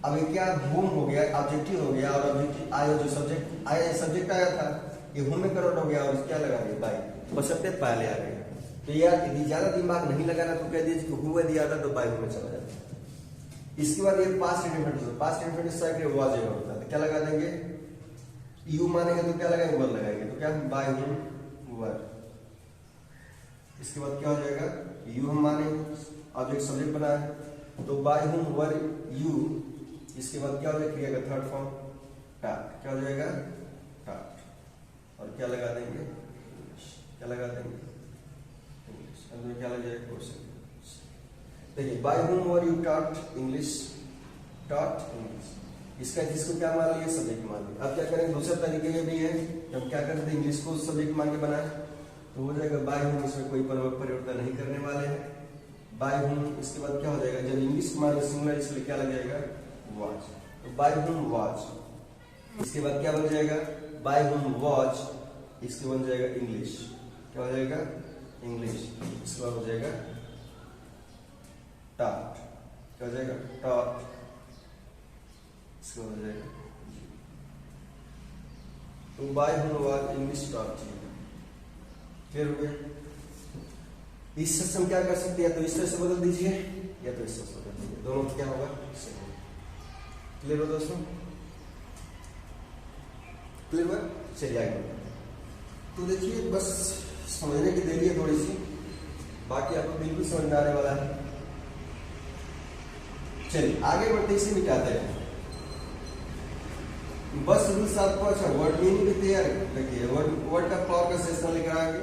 अब ये क्या हुम हो गया, ऑब्जेक्टिव हो गया, और ऑब्जेक्टिव आया जो सब्जेक्ट आया, सब्जेक्ट आया था, ये हुम में कन्वर्ट हो गया और क्या लगा दिया बाय, बशर्ते पहले आ गया। तो यार यदि ज्यादा दिमाग नहीं लगाना तो कह दीजिए कि हुआ दिया था तो बाय हुम में चला जाता। इसके बाद ये past indefinite, past indefinite side was ever होता है, क्या लगा देंगे? यू मानेंगे तो क्या लगाएंगे? वर लगाएंगे, तो क्या बाय हुम वर। इसके बाद क्या हो जाएगा? यू हम मानेंगे, ऑब्जेक्ट सब्जेक्ट बना है तो बाय हुम वर यू। इसके बाद क्या हो जाएगा? क्रिया का थर्ड फॉर्म टाट, क्या हो जाएगा? टाट। और क्या लगा देंगे? क्या लगा देंगे? इंग्लिश। क्या लग जाएगा? क्वेश्चन। देखिए by whom were you taught English, taught English. इसका जिसको क्या मान लिया? सब्जेक्ट मान लिया। अब क्या करेंगे? दूसरा तरीके में भी है, हम क्या करते हैं? इंग्लिश को सब्जेक्ट मान के बनाए तो हो जाएगा बाय हुम, इसमें कोई परिवर्तन नहीं करने वाले हैं, बाय हुम। इसके बाद क्या हो जाएगा? जब इंग्लिश मान सिंगुलर, इसलिए क्या लग जाएगा? वॉच, तो बाय हुम वॉच। इसके बाद क्या बन जाएगा? बाय हुम वॉच, इसके बन जाएगा इंग्लिश, क्या हो जाएगा? इंग्लिश। इसके बाद हो जाएगा टॉट, क्या हो जाएगा? टॉट। इसके बाद हो जाएगा तो बाय हुम वॉच इंग्लिश टॉट। क्लियर हो गया? इस से हम क्या कर सकते हैं? या तो इस तरह से बदल दीजिए या तो इस तरह से बदल दीजिए, दोनों क्या होगा? क्लियर हो दोस्तों? क्लियर हुआ? चलिए आगे। तो देखिए बस समझने की देरी है थोड़ी सी, बाकी आपको बिल्कुल समझ में आने वाला है। चलिए आगे बढ़ते इसे मिटाते हैं। बस रूल्स आपको अच्छा वर्ड मीनिंग भी तैयार रखिए, वर्ड का पावर का सेशन लेकर आएंगे।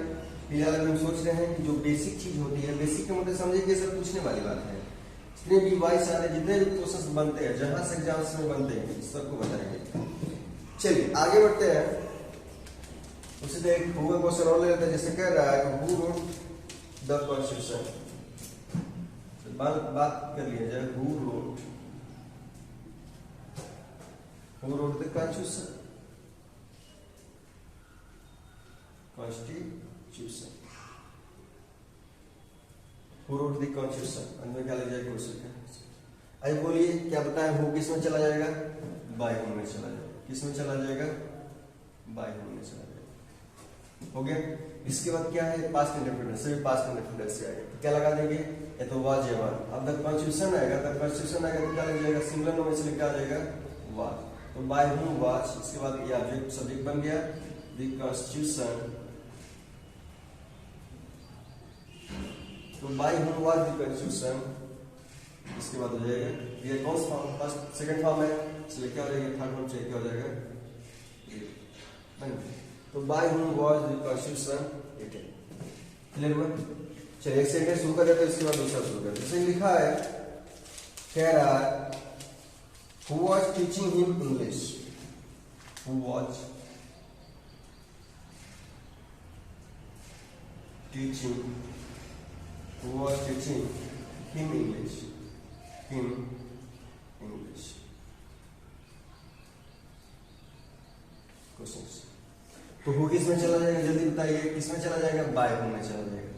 फिलहाल हम सोच रहे हैं कि जो बेसिक चीज होती है, बेसिक के मतलब समझिए कि सब पूछने वाली बात है। जितने भी वाइस आते हैं, जितने भी क्वेश्चंस बनते हैं, जहां से एग्जाम्स में बनते हैं, सबको बताएंगे। चलिए आगे बढ़ते हैं। उसे देख हुआ क्वेश्चन और ले लेते हैं, जैसे कह रहा है हु रोट द कॉन्स्टिट्यूशन। बात कर लिया जाए, who wrote the constitution, constitution, who wrote the constitution. अंदर क्या लग जाएगा? क्वेश्चन का। अब बोलिए क्या बताएं? हु किस में चला जाएगा? बाय हुम में चला जाएगा। किस में चला जाएगा? बाय हुम में चला जाएगा। हो गया? इसके बाद क्या है? पास्ट इंडेफिनिट से पास्ट इंडेफिनिट से आएगा तो क्या लगा देंगे? ये तो वाज एवर। अब द कॉन्स्टिट्यूशन आएगा, द कॉन्स्टिट्यूशन आएगा तो क्या लग जाएगा? सिंगुलर नॉन से क्या आ जाएगा? वाज। तो बाय हुम वाज, इसके बाद ये ऑब्जेक्ट सब्जेक्ट बन गया द कॉन्स्टिट्यूशन। तो by whom was the constitution, इसके बाद हो जाएगा ये कौन सा फॉर्म? फर्स्ट सेकंड फॉर्म है, इसलिए क्या हो जाएगा? थर्ड फॉर्म से क्या हो जाएगा? तो by whom was the constitution written. Clear हुआ? चलिए एक सेंटेंस शुरू कर देते हैं, इसके बाद दूसरा शुरू करते हैं। जैसे लिखा है, कह रहा है who was teaching him English, who was teaching him English, questions. तो हु किस में चला जाएगा? जल्दी बताइए, किस में चला जाएगा? बाय हुम में चला जाएगा।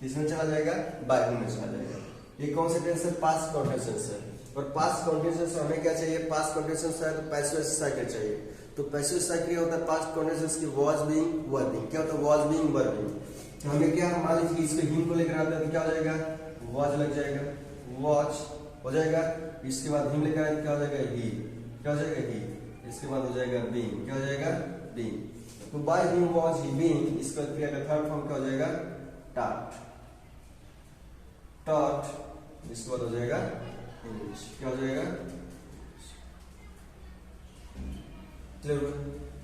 किस में चला जाएगा? बाय हुम में चला जाएगा। ये कौन सा टेंस है? पास्ट कंटीन्यूअस है। और पास्ट कंटीन्यूअस हमें क्या चाहिए? पास्ट कंटीन्यूअस है तो पैसिव साइकिल चाहिए। तो पैसिव साइकिल होता है पास्ट कंटीन्यूअस की वाज बीइंग वर बीइंग। क्या होता है? Was being were being. तो हमें क्या मान लीजिए इसको हिम को लेकर आते हैं तो क्या हो जाएगा? वाज लग जाएगा, वाज हो जाएगा। इसके बाद हिम लेकर आए क्या हो जाएगा? ही, क्या हो जाएगा? ही। इसके बाद हो जाएगा बीइंग, क्या हो जाएगा? बीइंग। तो by whom was he being, इसका क्रिया का थर्ड फॉर्म क्या हो जाएगा? Taught, taught. इसके बाद हो जाएगा इंग्लिश, क्या हो जाएगा?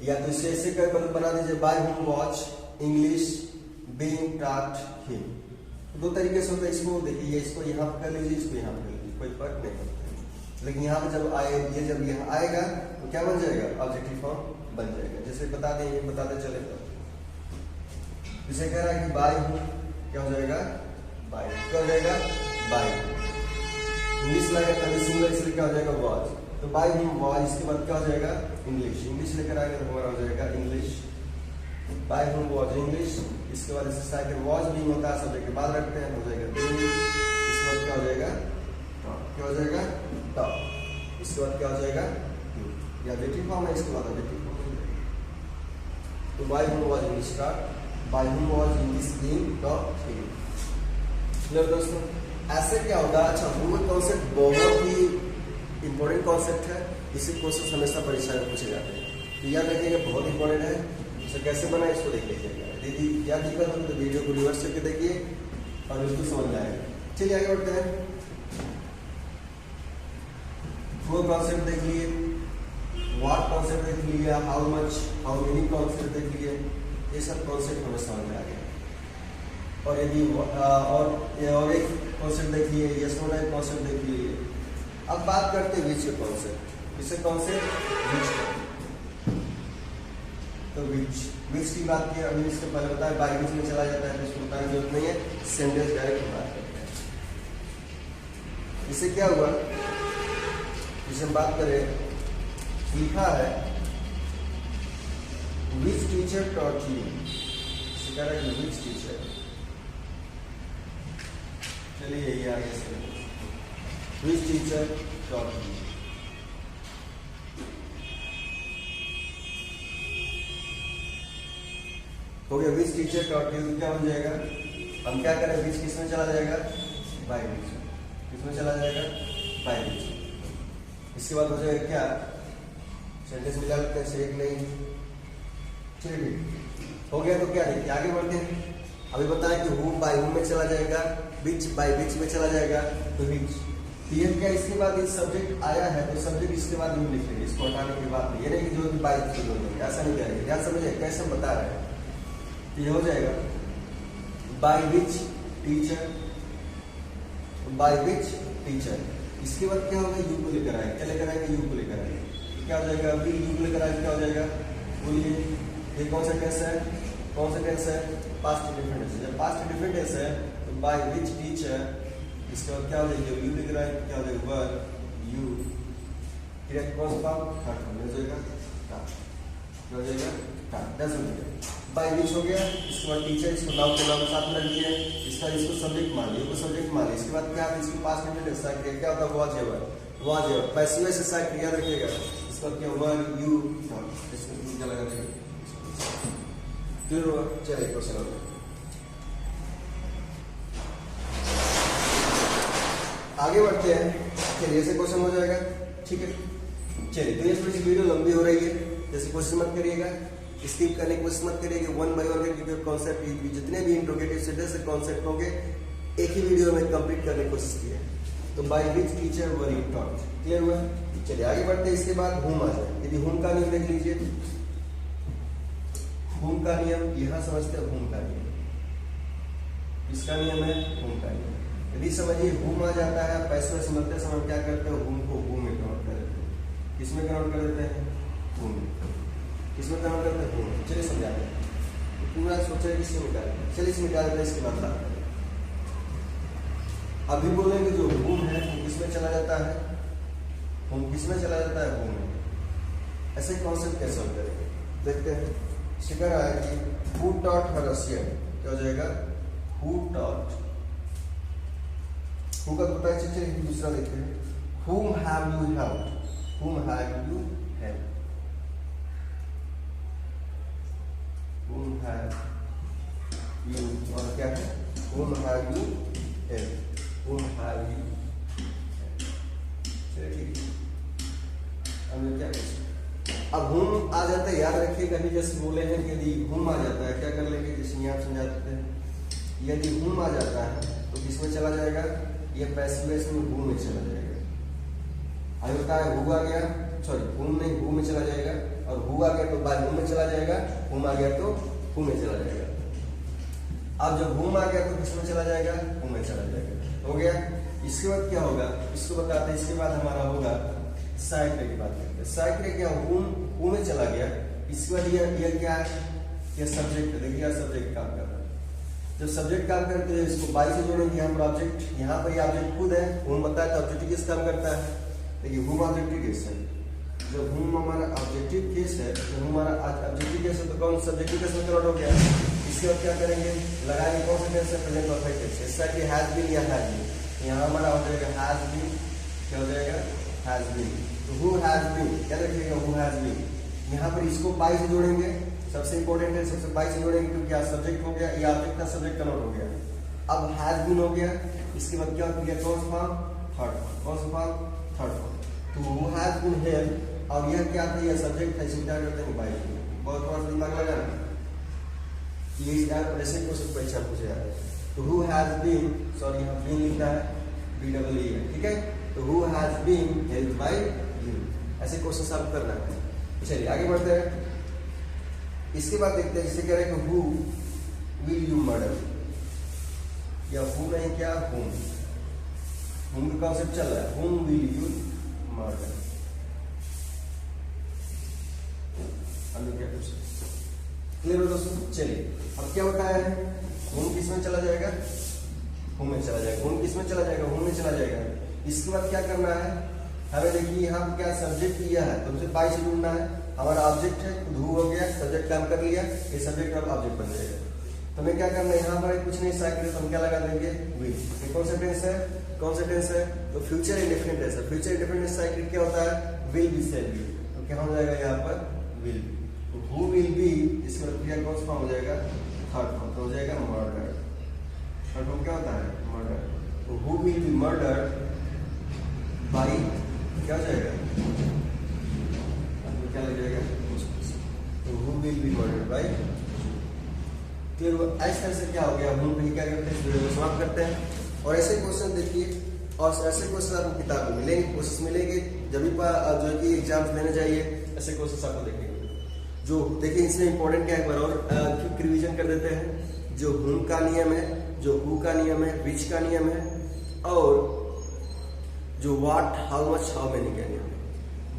या तो इसे ऐसे कर बना दीजिए, bye whom was English being taught him. दो तरीके से होता है। इसको देखिए, इसको यहाँ पर कर लीजिए, इसको यहाँ पर कर लीजिए, कोई फर्क नहीं पड़ता। लेकिन यहाँ पे जब आए, ये जब यहाँ आएगा तो क्या बन जाएगा? ऑब्जेक्टिव फॉर्म बन जाएगा। जैसे बता दें, ये बताते चले तो इसे कह रहा है कि बाय हुम क्या हो जाएगा? बाय, क्या हो जाएगा? बाय। इंग्लिश लगा तभी सिंगुलर, इसलिए क्या हो जाएगा वॉज। तो बाय हुम वॉज, इसके बाद क्या हो जाएगा इंग्लिश, इंग्लिश लेकर आएंगे तो हमारा हो जाएगा English. By whom was English, इसके बाद इसे सेकंड वॉज भी होता है सब्जेक्ट के बाद रखते हैं, हो जाएगा बीइंग। इसके बाद क्या हो जाएगा क्या हो जाएगा टॉप। इसके बाद क्या हो जाएगा या एडजेक्टिव फॉर्म है, इसके बाद एडजेक्टिव फॉर्म हो जाएगा। तो बाय हुम वॉज इंग्लिश का, by whom was English being top. Clear दोस्तों, ऐसे क्या होगा। अच्छा, रूल कॉन्सेप्ट बहुत ही इंपॉर्टेंट कॉन्सेप्ट है, इसी क्वेश्चन हमेशा परीक्षा में पूछे जाते हैं, तो याद रखिएगा बहुत इंपॉर्टेंट है। इसे कैसे बना इसको देख लीजिएगा, यदि क्या दिक्कत हो तो वीडियो को रिवर्स करके देखिए और बिल्कुल समझ में आएगा। चलिए आगे बढ़ते हैं। वो कॉन्सेप्ट देख लिए, व्हाट कॉन्सेप्ट देख लिया, how much, how many concept देख लिए, ये सब कॉन्सेप्ट हमें समझ में आ गया। और यदि और एक कॉन्सेप्ट देख लिए, यस नो टाइप कॉन्सेप्ट देख लिए। अब बात करते हैं विच के कॉन्सेप्ट, इसे कॉन्सेप्ट विच। तो विच की बात की, अभी इसके पहले बताया बाय विच में चला जाता है, तो इसको बताने की जरूरत नहीं है, सेंटेंस डायरेक्ट बात करते हैं। इससे क्या हुआ, इसे हम बात करें, लिखा है विच टीचर टॉट यू, इसे कह रहा है विच टीचर। चलिए यही आगे से, विच टीचर टॉट यू। हो गया विच टीचर टॉट यू, क्या बन जाएगा, हम क्या करें, विच किस में चला जाएगा, बाय विच, किस में चला जाएगा, बाय विच। इसके बाद हो जाएगा क्या, सेंटेंस मिला लेते हैं, एक नहीं। चलिए हो गया, तो क्या देखिए आगे बढ़ते हैं। अभी बताया कि हु बाय हु में चला जाएगा, विच बाय विच में चला जाएगा, तो विच। ये क्या, इसके बाद इस सब्जेक्ट आया है तो सब्जेक्ट इसके बाद यू लिखेंगे, इसको हटाने की बात नहीं, ये नहीं कि जो बाय विच बोल देंगे, ऐसा नहीं करेंगे। ध्यान समझिए कैसे हम बता रहे हैं। तो ये हो जाएगा by which teacher, by which teacher. इसके बाद क्या होगा, यू को लेकर आएंगे, क्या लेकर आएंगे, यू को लेकर आएंगे, तो क्या हो जाएगा, अभी यू को लेकर आएंगे, क्या हो जाएगा, बोलिए ये कौन सा टेंस है, कौन सा टेंस है, पास्ट इंडेफिनिट टेंस। जब पास्ट इंडेफिनिट टेंस है तो बाय विच टीचर, इसके बाद क्या हो जाएगा, यू लेकर आएंगे, क्या हो जाएगा, वर यू, डायरेक्ट कौन सा फॉर्म, थर्ड फॉर्म हो जाएगा, क्या हो जाएगा, दैट्स इट। बाय विच हो गया, इसके बाद टीचर, इसको नाउन के नाम साथ में रख दिया, इसका इसको सब्जेक्ट मान लिया, इसको सब्जेक्ट मान लिया। इसके बाद क्या है, इसके पास में टेंस है, क्या होता है, was ever, was ever, passive से साइड याद रखिएगा। इसका क्या, वर यू, इसको क्या लगा देंगे, क्लियर हुआ। चलिए क्वेश्चन हो गया, आगे बढ़ते हैं। चलिए ऐसे क्वेश्चन हो जाएगा, ठीक है। चलिए तो ये थोड़ी सी वीडियो लंबी हो रही है, जैसे क्वेश्चन मत करिएगा, स्किप करने की कोशिश मत करिएगा, वन बाय वन करके कॉन्सेप्ट, जितने भी इंट्रोगेटिव सेंटेंस कॉन्सेप्ट होंगे एक ही वीडियो में कंप्लीट करने की कोशिश की है। तो by which teacher were you taught, clear हुआ। चलिए आगे बढ़ते हैं। इसके बाद हुम आ जाए, यदि हुम का नियम देख लीजिए, हुम का नियम यहाँ समझते हैं, हुम का नियम, इसका नियम है हुम का नियम। यदि समझिए हुम आ जाता है, पैसे समझते समय क्या करते हैं, हुम को हुम में कन्वर्ट कर देते हैं। किसमें कन्वर्ट कर देते हैं, हुम में। किसमें कन्वर्ट करते हैं, हुम। चलिए समझाते हैं, पूरा सोचे किसमें निकालें, चलिए इसमें निकाल देते हैं, इसके बाद बात करें। अभी बोलेंगे जो हुम है वो किसमें चला जाता है, हुम किसमें चला जाता है, हुम में। ऐसे कॉन्सेप्ट कैसे हल करेंगे, देखते हैं। शिकर है कि हु टॉट हर रशियन, क्या हो जाएगा, हु टॉट, हु का पता है। चलिए दूसरा देखते हैं, whom have you helped, whom have you helped, whom have you, और क्या है, whom have you helped, whom have you helped। चलिए ठीक है, अब क्या करें। अब हुम आ जाता है, याद रखिएगा, अभी जैसे बोले हैं कि यदि हुम आ जाता है क्या कर लेंगे, जैसे आप समझाते हैं। यदि हुम आ जाता है तो किसमें चला जाएगा, ये पैसिव में हु में चला जाएगा। अभी बताया हु आ गया, सॉरी हुम नहीं, हु में चला जाएगा, और हु आ गया तो बाय हु में चला जाएगा, हुम आ गया तो हु में चला जाएगा। अब जब हुम आ गया तो किसमें चला जाएगा, हु में चला जाएगा, हो गया। इसके बाद क्या होगा, इसको बताते हैं। इसके बाद हमारा होगा साइक्रे की बात करते हैं। साइक्रे क्या, हु में चला गया, इसके बाद ये क्या है, ये सब्जेक्ट है, देखिए सब्जेक्ट काम कर रहा है। जब सब्जेक्ट काम करते हैं इसको बाई से जोड़ेंगे, यहाँ पर ऑब्जेक्ट, यहाँ पर ये ऑब्जेक्ट खुद है, हुम बताया था ऑब्जेक्टिव केस काम करता है। देखिए हुम ऑब्जेक्टिव केस है, जब हुम हमारा ऑब्जेक्टिव केस है, तो हमारा ऑब्जेक्टिव केस है तो कौन सब्जेक्टिव केस में कन्वर्ट हो गया। इसके बाद क्या करेंगे, लगाएंगे कौन सा टेंस है, प्रेजेंट परफेक्ट टेंस। जैसा कि हैज बीन या हैज बीन, यहाँ हमारा हो जाएगा हैज बीन, क्या हो जाएगा हैज बीन। तो हु हैज बीन क्या रखिएगा, हु हैज बीन। यहाँ पर इसको बाई से जोड़ेंगे, सबसे इंपॉर्टेंट है, सबसे बाई से जोड़ेंगे क्योंकि यहाँ सब्जेक्ट हो गया, ये ऑब्जेक्ट का सब्जेक्ट कन्वर्ट हो गया। अब हैज बीन हो गया, इसके बाद क्या हो गया, कौन सा फॉर्म, थर्ड फॉर्म, कौन सा फॉर्म, थर्ड फॉर्म। तो हु हैज बीन हियर, और यह क्या था, यह सब्जेक्ट था, इसको क्या करते हैं बाई। बहुत थोड़ा सा दिमाग लगाना, ये ऐसे क्वेश्चन परीक्षा पूछे जाते हैं। तो हु हैज बीन, सॉरी यहाँ बीन लिखना है, BEE है, ठीक है। तो who has been helped by you, ऐसे क्वेश्चन आपको करना है। चलिए आगे बढ़ते हैं। इसके बाद देखते हैं, जिसे कह रहे हैं हु विल यू मर्डर, या हु नहीं क्या हुम का कॉन्सेप्ट चल रहा है, हुम विल यू मर्डर। हम क्या पूछ क्लियर हो दोस्तों। चलिए अब क्या होता है, हुम किस में चला जाएगा, हुम में चला जाएगा, हुम किस में चला जाएगा, हुम में चला जाएगा। इसके बाद क्या करना है, हमें देखिए यहाँ क्या सब्जेक्ट दिया है, तो हमसे बाई से ढूंढना है। हमारा ऑब्जेक्ट है, हु हो गया, सब्जेक्ट काम कर लिया, ये सब्जेक्ट अब ऑब्जेक्ट बन जाएगा। तो हमें क्या करना है, यहाँ पर कुछ नहीं साइकिल, तो हम क्या लगा देंगे विल। ये कौन सा टेंस है, कौन सा टेंस है, तो फ्यूचर इंडेफिनिट टेंस है। फ्यूचर इंडेफिनिट साइकिल क्या होता है, विल बी सेड बी, तो क्या हो जाएगा यहाँ पर विल। तो हु विल बी, इसके बाद क्रिया कौन सा फॉर्म हो जाएगा, थर्ड फॉर्म, तो हो जाएगा मर्डर। थर्ड फॉर्म क्या होता है, मर्डर। तो who will be murder by, क्या हो जाएगा, क्या लग जाएगा, तो who will be murdered by. Clear हुआ। इस तरह से क्या हो गया, हम भी क्या करते हैं, इस वीडियो को समाप्त करते हैं। और ऐसे क्वेश्चन देखिए, और ऐसे क्वेश्चन आपको किताब में मिलेंगे, कोशिश मिलेंगे जब भी जो कि एग्जाम्स देने जाइए, ऐसे क्वेश्चन आपको देखेंगे। जो देखिए इसमें इंपॉर्टेंट क्या है, एक बार और क्विक रिवीजन कर देते हैं। जो हुम का नियम है, जो हु का नियम है, विच का नियम है, और जो what, how much, how many का नियम है।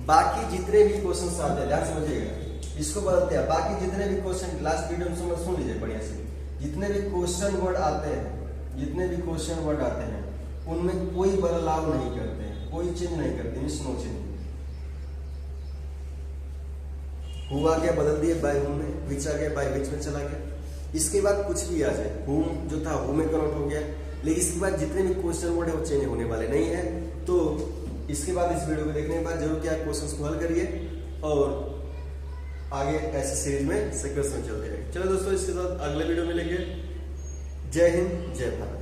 बाकी जितने भी क्वेश्चन आते हैं, ध्यान समझिएगा, इसको बदलते हैं। बाकी जितने भी क्वेश्चन, लास्ट वीडियो में सुन लीजिए बढ़िया से, जितने भी क्वेश्चन वर्ड आते हैं, जितने भी क्वेश्चन वर्ड आते हैं, उनमें कोई बदलाव नहीं करते हैं, कोई चेंज नहीं करते, मींस नो चेंज। हुआ क्या बदल दिए बाय हुम में, विच आ गया बाय विच में चला गया। इसके बाद कुछ भी आ जाए, हुम जो था हु में कन्वर्ट हो गया, लेकिन इसके बाद जितने भी क्वेश्चन वर्ड है वो चेंज होने वाले नहीं है। तो इसके बाद इस वीडियो को देखने के बाद जरूर क्या क्वेश्चंस को हल करिए, और आगे ऐसे सीरीज में सीक्वेंस में चलते रहे। चलो दोस्तों, इसके साथ अगले वीडियो में मिलेंगे। जय हिंद, जय भारत।